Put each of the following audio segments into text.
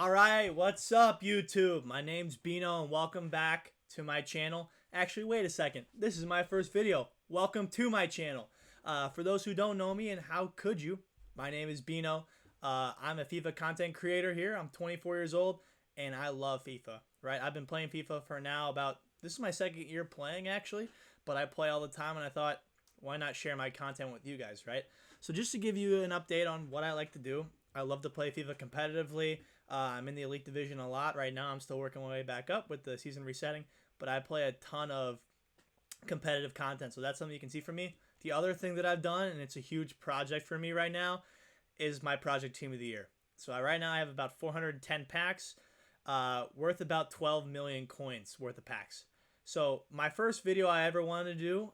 Alright, what's up YouTube? My name's Beano and welcome back to my channel. Actually, wait a second. This is my first video. Welcome to my channel. For those who don't know me, and how could you, my name is Beano. I'm a FIFA content creator here. I'm 24 years old and I love FIFA, right? I've been playing FIFA for now this is my second year playing actually, but I play all the time and I thought, why not share my content with you guys, right? So just to give you an update on what I like to do, I love to play FIFA competitively. I'm in the Elite Division a lot right now. I'm still working my way back up with the season resetting, but I play a ton of competitive content, so that's something you can see from me. The other thing that I've done, and it's a huge project for me right now, is my Project Team of the Year. So right now I have about 410 packs, worth about 12 million coins worth of packs. So my first video I ever wanted to do,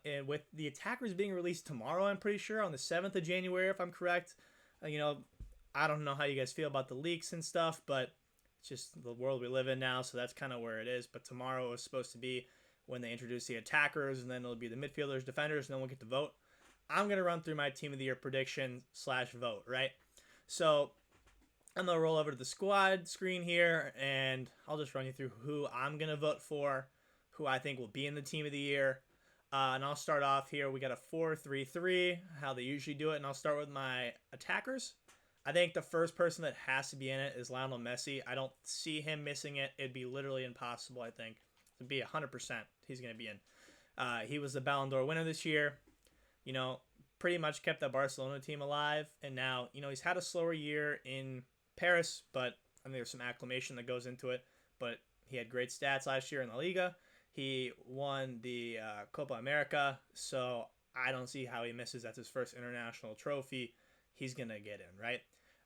and with the attackers being released tomorrow, I'm pretty sure on the 7th of January, if I'm correct. I don't know how you guys feel about the leaks and stuff, but it's just the world we live in now, so that's kind of where it is. But tomorrow is supposed to be when they introduce the attackers, and then it'll be the midfielders, defenders, and then we'll get to vote. I'm going to run through my Team of the Year prediction / vote, right? So I'm going to roll over to the squad screen here, and I'll just run you through who I'm going to vote for, who I think will be in the Team of the Year. And I'll start off here. We got a 4-3-3, how they usually do it, and I'll start with my attackers. I think the first person that has to be in it is Lionel Messi. I don't see him missing it. It'd be literally impossible, I think. It'd be 100% he's going to be in. He was the Ballon d'Or winner this year. Pretty much kept that Barcelona team alive. And now, he's had a slower year in Paris, but I mean, there's some acclamation that goes into it. But he had great stats last year in La Liga. He won the Copa America, so I don't see how he misses. That's his first international trophy. He's going to get in, right?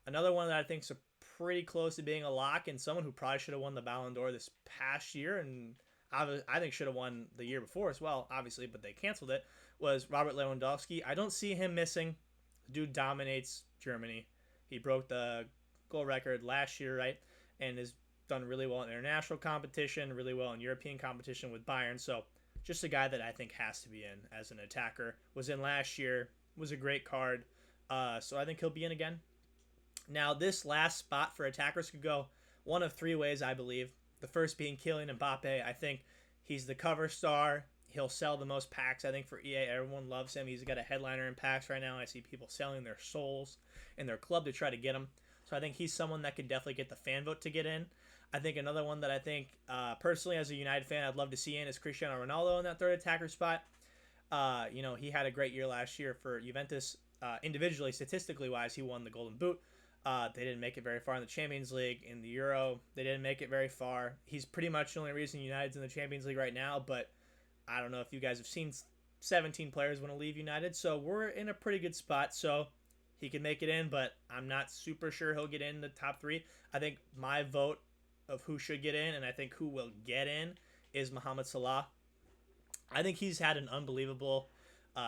Another one that I think is pretty close to being a lock, and someone who probably should have won the Ballon d'Or this past year, and I think should have won the year before as well, obviously, but they canceled it, was Robert Lewandowski. I don't see him missing. The dude dominates Germany. He broke the goal record last year, right? And has done really well in international competition, really well in European competition with Bayern. So just a guy that I think has to be in as an attacker. Was in last year. Was a great card. So I think he'll be in again. Now, this last spot for attackers could go one of three ways, I believe. The first being Kylian Mbappe. I think he's the cover star. He'll sell the most packs, I think, for EA. Everyone loves him. He's got a headliner in packs right now. I see people selling their souls in their club to try to get him. So I think he's someone that could definitely get the fan vote to get in. I think another one that I think, personally, as a United fan, I'd love to see in is Cristiano Ronaldo in that third attacker spot. He had a great year last year for Juventus. Individually, statistically wise, he won the Golden Boot. They didn't make it very far in the Champions League. In the Euro, they didn't make it very far. He's pretty much the only reason United's in the Champions League right now, but I don't know if you guys have seen 17 players want to leave United, so we're in a pretty good spot, so he can make it in, but I'm not super sure he'll get in the top three. I think my vote of who should get in, and I think who will get in, is Mohamed Salah. I think he's had an unbelievable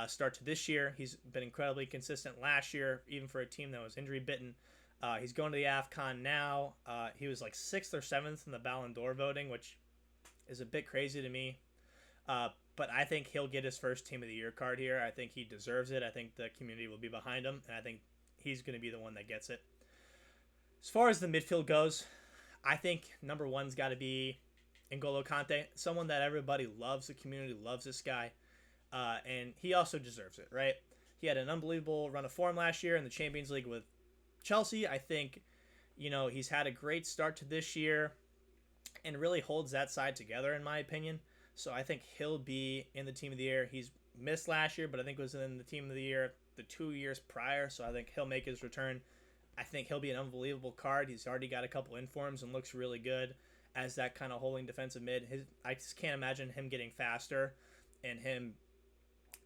start to this year. He's been incredibly consistent last year, even for a team that was injury bitten. He's going to the AFCON now. He was like 6th or 7th in the Ballon d'Or voting, which is a bit crazy to me. But I think he'll get his first Team of the Year card here. I think he deserves it. I think the community will be behind him, and I think he's going to be the one that gets it. As far as the midfield goes, I think number one's got to be N'Golo Kante, someone that everybody loves. The community loves this guy, and he also deserves it, right? He had an unbelievable run of form last year in the Champions League with Chelsea. I think, he's had a great start to this year and really holds that side together, in my opinion. So I think he'll be in the Team of the Year. He's missed last year, but I think was in the Team of the Year the 2 years prior, so I think he'll make his return. I think he'll be an unbelievable card. He's already got a couple informs and looks really good as that kind of holding defensive mid. I just can't imagine him getting faster and him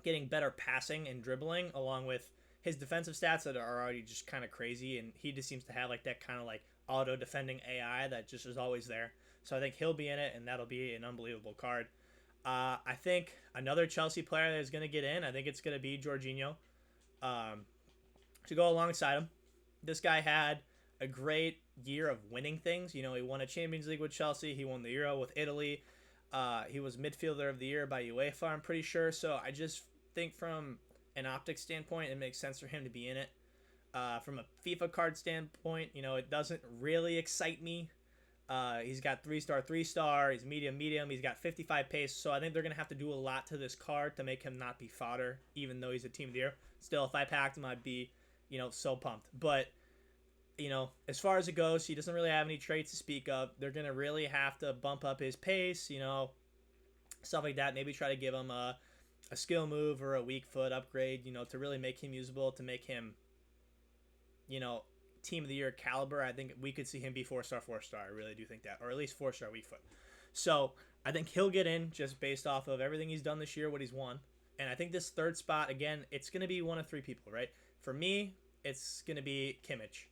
getting better passing and dribbling, along with his defensive stats that are already just kind of crazy, and he just seems to have like that kind of like auto defending AI that just is always there. So I think he'll be in it, and that'll be an unbelievable card. I think another Chelsea player that is going to get in, I think it's going to be Jorginho to go alongside him. This guy had a great year of winning things. He won a Champions League with Chelsea. He won the Euro with Italy. He was midfielder of the year by UEFA, I'm pretty sure. So I just think from an optics standpoint, it makes sense for him to be in it. From a FIFA card standpoint, it doesn't really excite me. He's got 3-star, 3-star. He's medium, medium. He's got 55 pace. So I think they're going to have to do a lot to this card to make him not be fodder, even though he's a team of the year. Still, if I packed him, I'd be, so pumped. But, as far as it goes, he doesn't really have any traits to speak of. They're going to really have to bump up his pace, stuff like that. Maybe try to give him a skill move or a weak foot upgrade, to really make him usable, to make him, team of the year caliber. I think we could see him be 4-star, 4-star. I really do think that, or at least 4-star weak foot. So I think he'll get in just based off of everything he's done this year, what he's won. And I think this third spot, again, it's going to be one of three people, right? For me, it's going to be Kimmich.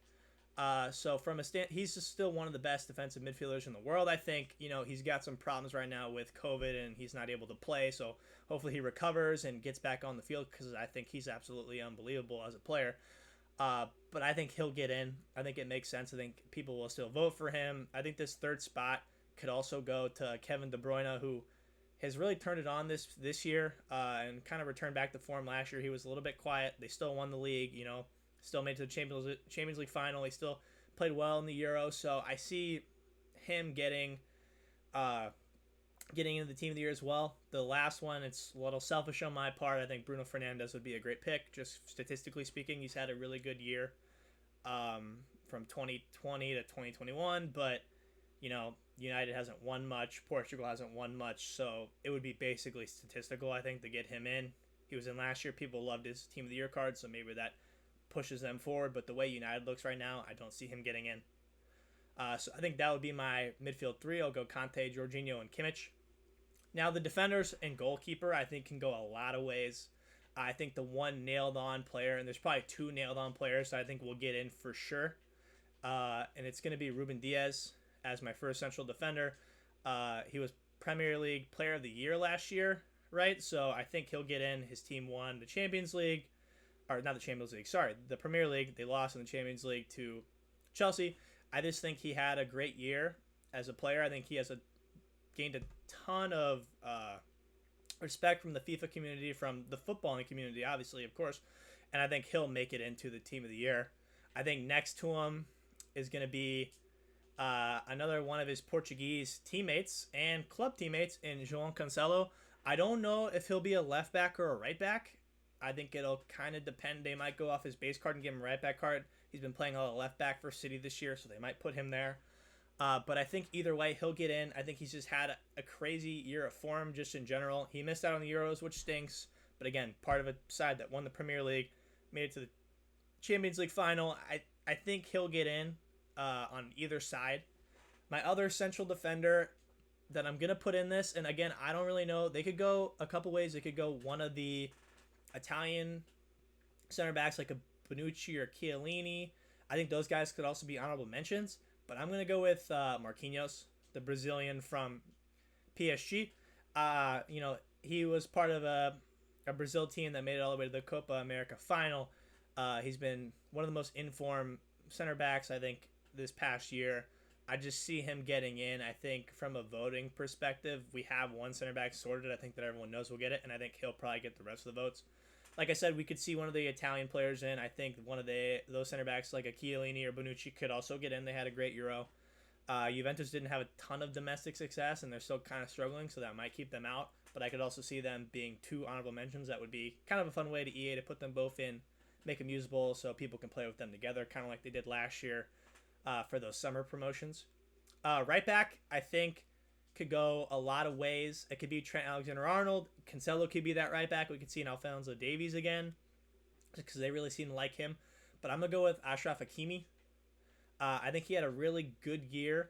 So from he's just still one of the best defensive midfielders in the world. I think, he's got some problems right now with COVID and he's not able to play. So hopefully he recovers and gets back on the field, because I think he's absolutely unbelievable as a player. But I think he'll get in. I think it makes sense. I think people will still vote for him. I think this third spot could also go to Kevin De Bruyne, who has really turned it on this year and kind of returned back to form last year. He was a little bit quiet. They still won the league, still made it to the Champions League final. He still played well in the Euro. So I see him getting into the team of the year as well. The last one, it's a little selfish on my part. I think Bruno Fernandes would be a great pick. Just statistically speaking, he's had a really good year from 2020 to 2021. But, United hasn't won much. Portugal hasn't won much. So it would be basically statistical, I think, to get him in. He was in last year. People loved his team of the year card, so maybe that pushes them forward. But the way United looks right now, I don't see him getting in. So I think that would be my midfield three. I'll go Conte, Jorginho, and Kimmich. Now the defenders and goalkeeper, I think, can go a lot of ways. I think the one nailed-on player, and there's probably two nailed-on players that I think will get in for sure, and it's going to be Ruben Diaz as my first central defender. He was Premier League Player of the Year last year, right? So I think he'll get in. His team won the Champions League, or not the Champions League, sorry, the Premier League. They lost in the Champions League to Chelsea. I just think he had a great year as a player. I think he has gained a ton of respect from the FIFA community, from the footballing community, obviously, of course, and I think he'll make it into the team of the year. I think next to him is going to be another one of his Portuguese teammates and club teammates in João Cancelo. I don't know if he'll be a left back or a right back. I think it'll kind of depend. They might go off his base card and give him a right back card. He's been playing a lot of left back for City this year, so they might put him there. But I think either way, he'll get in. I think he's just had a crazy year of form just in general. He missed out on the Euros, which stinks. But again, part of a side that won the Premier League, made it to the Champions League final. I think he'll get in on either side. My other central defender that I'm going to put in this, and again, I don't really know. They could go a couple ways. They could go one of the Italian center backs like a Bonucci or Chiellini. I think those guys could also be honorable mentions. But I'm going to go with Marquinhos, the Brazilian from PSG. He was part of a Brazil team that made it all the way to the Copa America final. He's been one of the most informed center backs, I think, this past year. I just see him getting in. I think from a voting perspective, we have one center back sorted. I think that everyone knows we'll get it, and I think he'll probably get the rest of the votes. Like I said, we could see one of the Italian players in. I think one of those center backs, like a Chiellini or Bonucci, could also get in. They had a great Euro. Juventus didn't have a ton of domestic success, and they're still kind of struggling, so that might keep them out. But I could also see them being two honorable mentions. That would be kind of a fun way to EA to put them both in, make them usable so people can play with them together, kind of like they did last year for those summer promotions. Right back, I think, could go a lot of ways. It could be Trent Alexander-Arnold. Cancelo could be that right back. We could see an Alphonso Davies again because they really seem to like him. But I'm going to go with Achraf Hakimi. I think he had a really good year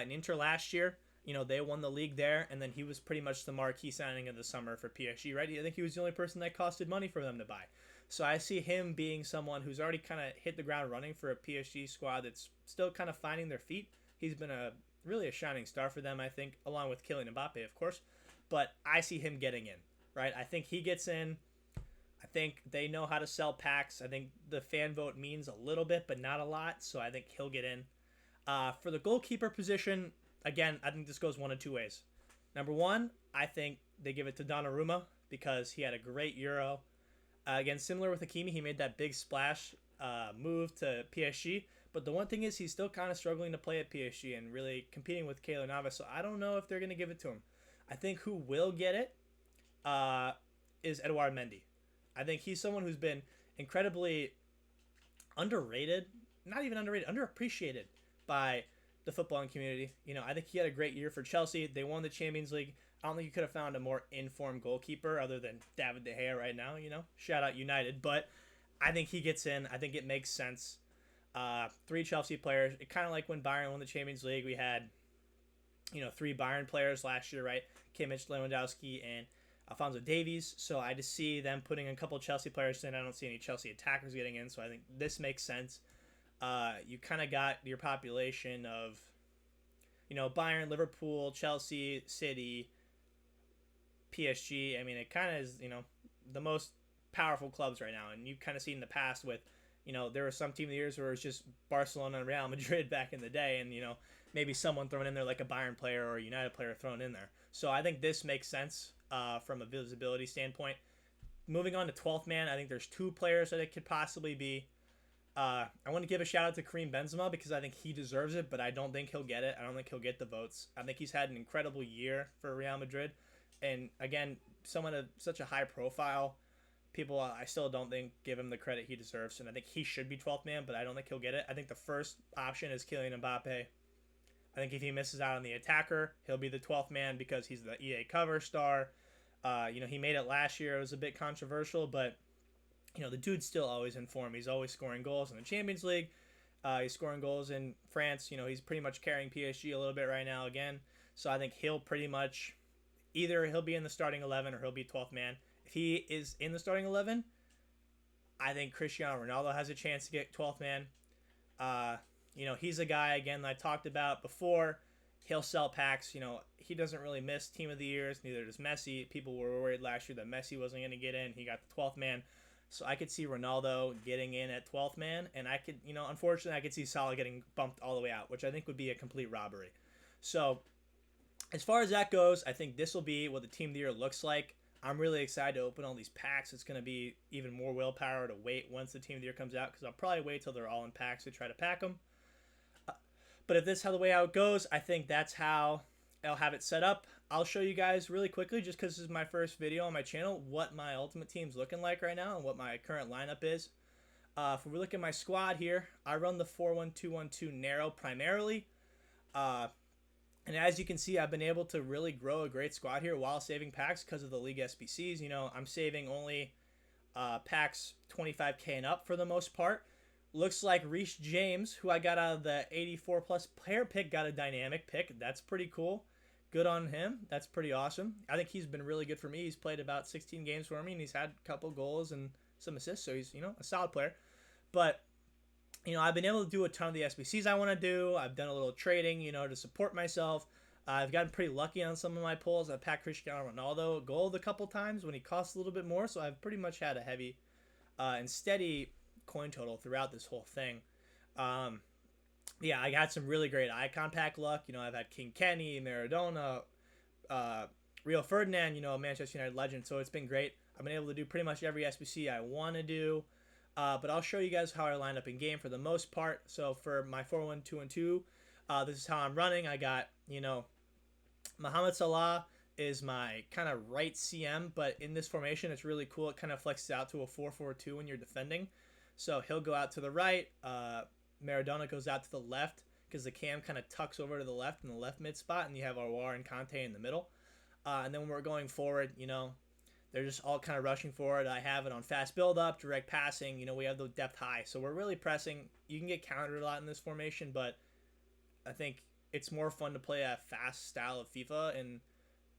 in Inter last year. They won the league there, and then he was pretty much the marquee signing of the summer for PSG, right? I think he was the only person that costed money for them to buy. So I see him being someone who's already kind of hit the ground running for a PSG squad that's still kind of finding their feet. He's been really a shining star for them, I think, along with Kylian Mbappe, of course. But I see him getting in, right? I think he gets in. I think they know how to sell packs. I think the fan vote means a little bit, but not a lot. So I think he'll get in. For the goalkeeper position, again, I think this goes one of two ways. Number one, I think they give it to Donnarumma because he had a great Euro. Again, similar with Hakimi, he made that big splash move to PSG. But the one thing is he's still kind of struggling to play at PSG and really competing with Keylor Navas. So I don't know if they're going to give it to him. I think who will get it uh, is Edouard Mendy. I think he's someone who's been incredibly underrated, not even underrated, underappreciated by the footballing community. I think he had a great year for Chelsea. They won the Champions League. I don't think you could have found a more informed goalkeeper other than David De Gea right now. Shout out United. But I think he gets in. I think it makes sense. 3 Chelsea players. It kind of like when Bayern won the Champions League. We had, 3 Bayern players last year, right? Kimmich, Lewandowski, and Alphonso Davies. So I just see them putting a couple Chelsea players in. I don't see any Chelsea attackers getting in. So I think this makes sense. You kind of got your population of, Bayern, Liverpool, Chelsea, City, PSG. I mean, it kind of is, the most powerful clubs right now. And you've kind of seen in the past with, there were some team of the years where it was just Barcelona and Real Madrid back in the day. And, maybe someone thrown in there like a Bayern player or a United player thrown in there. So I think this makes sense from a visibility standpoint. Moving on to 12th man, I think there's 2 players that it could possibly be. I want to give a shout out to Karim Benzema because I think he deserves it, but I don't think he'll get it. I don't think he'll get the votes. I think he's had an incredible year for Real Madrid. And again, someone of such a high profile, people I still don't think give him the credit he deserves. And I think he should be 12th man, but I don't think he'll get it. I think the first option is Kylian Mbappe. I think if he misses out on the attacker, he'll be the 12th man because he's the EA cover star. He made it last year. It was a bit controversial, but the dude's still always in form. He's always scoring goals in the Champions League. He's scoring goals in France. He's pretty much carrying PSG a little bit right now again. So I think he'll pretty much either he'll be in the starting 11 or he'll be 12th man. If he is in the starting 11, I think Cristiano Ronaldo has a chance to get 12th man. He's a guy, again, that I talked about before. He'll sell packs. He doesn't really miss Team of the Years. Neither does Messi. People were worried last year that Messi wasn't going to get in. He got the 12th man. So I could see Ronaldo getting in at 12th man, and I could, unfortunately, I could see Salah getting bumped all the way out, which I think would be a complete robbery. So as far as that goes, I think this will be what the Team of the Year looks like. I'm really excited to open all these packs. It's going to be even more willpower to wait once the Team of the Year comes out because I'll probably wait till they're all in packs to try to pack them. But if this is how the way how it goes, I think that's how I'll have it set up. I'll show you guys really quickly, just because this is my first video on my channel, what my ultimate team's looking like right now and what my current lineup is. If we look at my squad here, I run the 4-1-2-1-2 narrow primarily. And as you can see, I've been able to really grow a great squad here while saving packs because of the League SBCs. I'm saving only packs 25k and up for the most part. Looks like Reece James, who I got out of the 84 plus player pick, got a dynamic pick. That's pretty cool. Good on him. That's pretty awesome. I think he's been really good for me. He's played about 16 games for me, and he's had a couple goals and some assists, so he's, a solid player. But, I've been able to do a ton of the SBCs I want to do. I've done a little trading, to support myself. I've gotten pretty lucky on some of my pulls. I've packed Cristiano Ronaldo gold a couple times when he costs a little bit more, so I've pretty much had a heavy and steady coin total throughout this whole thing. I got some really great icon pack luck. I've had King Kenny, Maradona, Rio Ferdinand, Manchester United legend. So it's been great. I've been able to do pretty much every SBC I want to do. But I'll show you guys how I line up in game for the most part. So for my 4-1-2-1-2, this is how I'm running. I got, Mohamed Salah is my kind of right CM, but in this formation, it's really cool. It kind of flexes out to a 4-4-2 when you're defending. So he'll go out to the right. Maradona goes out to the left because the cam kind of tucks over to the left in the left mid spot, and you have Aouar and Conte in the middle. And then when we're going forward, they're just all kind of rushing forward. I have it on fast build-up, direct passing. We have the depth high. So we're really pressing. You can get countered a lot in this formation, but I think it's more fun to play a fast style of FIFA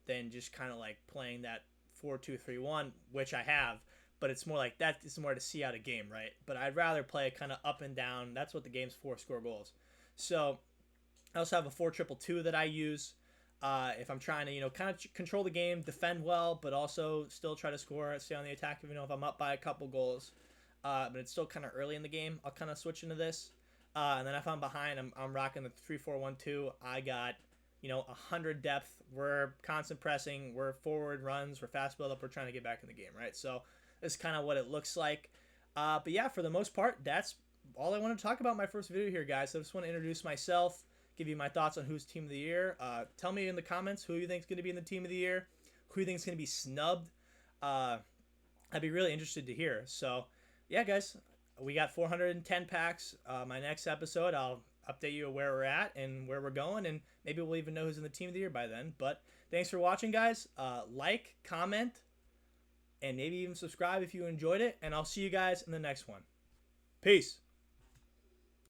than just kind of like playing that 4-2-3-1, which I have. But it's more like that. It's more to see out a game, right? But I'd rather play kind of up and down. That's what the game's for, score goals. So I also have a 4-2-2 that I use if I'm trying to, kind of control the game, defend well, but also still try to score, stay on the attack, even if I'm up by a couple goals. But it's still kind of early in the game. I'll kind of switch into this. And then if I'm behind, I'm rocking the 3-4-1-2. I got, 100 depth. We're constant pressing. We're forward runs. We're fast build up. We're trying to get back in the game, right? So this is kind of what it looks like. But yeah, for the most part, that's all I want to talk about in my first video here, guys. So I just want to introduce myself, give you my thoughts on who's team of the year. Tell me in the comments who you think is going to be in the team of the year, who you think is going to be snubbed. I'd be really interested to hear. So yeah, guys, we got 410 packs. My next episode, I'll update you where we're at and where we're going, and maybe we'll even know who's in the team of the year by then. But thanks for watching, guys. Like, comment, and maybe even subscribe if you enjoyed it, and I'll see you guys in the next one. Peace.